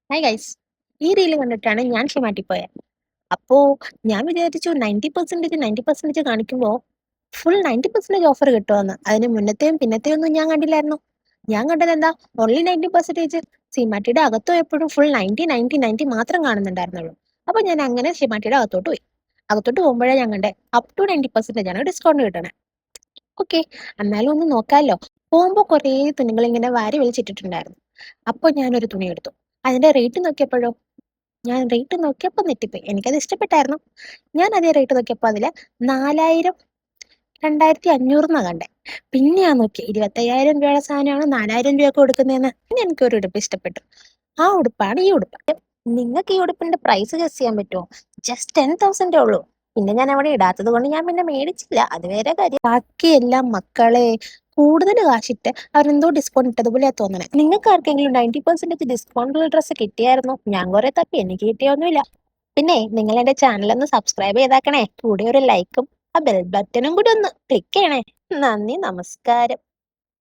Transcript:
Hi guys, ഈ reel കണ്ടിട്ടാണ് ഞാൻ ഷെമാറ്റിപ്പോയത്. അപ്പോ ഞാൻ വിചാരിച്ചു 90% കാണിക്കുമ്പോൾ ഫുൾ 90% ഓഫർ കിട്ടുമെന്ന്. അതിന് മുന്നത്തെയും പിന്നത്തെയും ഒന്നും ഞാൻ കണ്ടില്ലായിരുന്നു. ഞാൻ കണ്ടത് എന്താ, ഓൺലി 90%. ഷെമാറ്റിയുടെ അകത്തും എപ്പോഴും ഫുൾ 90 മാത്രം കാണുന്നുണ്ടായിരുന്നുള്ളൂ. അപ്പൊ ഞാൻ അങ്ങനെ ഷെമാറ്റിയുടെ അകത്തോട്ട് പോയി. അകത്തോട്ട് പോകുമ്പോഴേ ഞാൻ കണ്ടേ അപ് ടു 90% ആണ് ഡിസ്കൗണ്ട് കിട്ടണേ. ഓക്കെ, എന്നാലും ഒന്ന് നോക്കാമല്ലോ. പോകുമ്പോൾ കുറേ തുണികൾ ഇങ്ങനെ വാരി വലിച്ചിട്ടിട്ടുണ്ടായിരുന്നു. അപ്പോൾ ഞാനൊരു തുണി എടുത്തു. അതിന്റെ റേറ്റ് നോക്കിയപ്പോഴോ, ഞാൻ റേറ്റ് നോക്കിയപ്പോൾ നെറ്റിപ്പോയി. എനിക്കത് ഇഷ്ടപ്പെട്ടായിരുന്നു. ഞാൻ അതേ റേറ്റ് നോക്കിയപ്പോൾ അതില് 4000 2500 കണ്ടേ. പിന്നെ ഞാൻ നോക്കി 25,000 രൂപയുടെ സാധനമാണ് 4000 രൂപയൊക്കെ കൊടുക്കുന്നതെന്ന്. പിന്നെ എനിക്കൊരു ഉടുപ്പ് ഇഷ്ടപ്പെട്ടു. ആ ഉടുപ്പാണ് ഈ ഉടുപ്പ്. നിങ്ങൾക്ക് ഈ ഉടുപ്പിന്റെ പ്രൈസ് ഗസ് ചെയ്യാൻ പറ്റുമോ? ജസ്റ്റ് 10,000 ഉള്ളൂ. പിന്നെ ഞാൻ അവിടെ ഇടാത്തത് കൊണ്ട് ഞാൻ പിന്നെ മേടിച്ചില്ല, അത് വേറെ കാര്യം. ബാക്കിയെല്ലാം മക്കളെ കൂടുതൽ കാശിട്ട് അവരെന്തോ ഡിസ്കൗണ്ട് ഇട്ടതുപോലെ തോന്നണേ. നിങ്ങൾക്ക് ആർക്കെങ്കിലും 90% ഡിസ്കൗണ്ടുള്ള ഡ്രസ്സ് കിട്ടിയായിരുന്നു? ഞാൻ കുറെ തപ്പി, എനിക്ക് കിട്ടിയൊന്നുമില്ല. പിന്നെ നിങ്ങൾ എന്റെ ചാനൽ ഒന്ന് സബ്സ്ക്രൈബ് ചെയ്താക്കണേ. കൂടെ ഒരു ലൈക്കും ആ ബെൽ ബട്ടണും കൂടി ഒന്ന് ക്ലിക്ക് ചെയ്യണേ. നന്ദി, നമസ്കാരം.